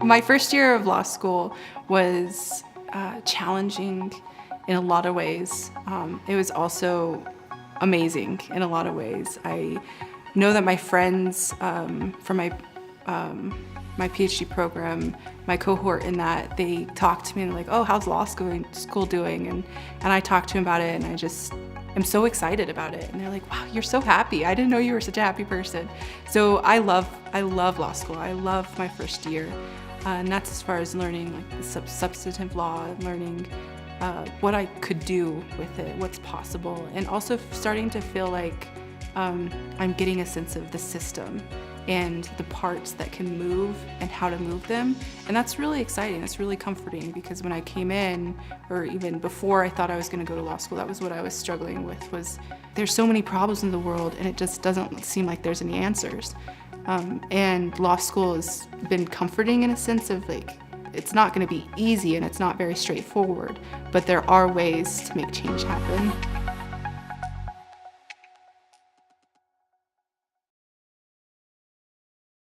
My first year of law school was challenging in a lot of ways. It was also amazing in a lot of ways. I know that my friends from my PhD program, my cohort in that, they talked to me and like, oh, how's law school doing? And I talked to them about it, and I just am so excited about it. And they're like, wow, you're so happy. I didn't know you were such a happy person. So I love law school. I love my first year. And that's as far as learning like the substantive law, and learning what I could do with it, what's possible, and also starting to feel like I'm getting a sense of the system and the parts that can move and how to move them. And that's really exciting, that's really comforting, because when I came in, or even before I thought I was gonna go to law school, that was what I was struggling with, was there's so many problems in the world and it just doesn't seem like there's any answers. And law school has been comforting in a sense of like, it's not gonna be easy and it's not very straightforward, but there are ways to make change happen.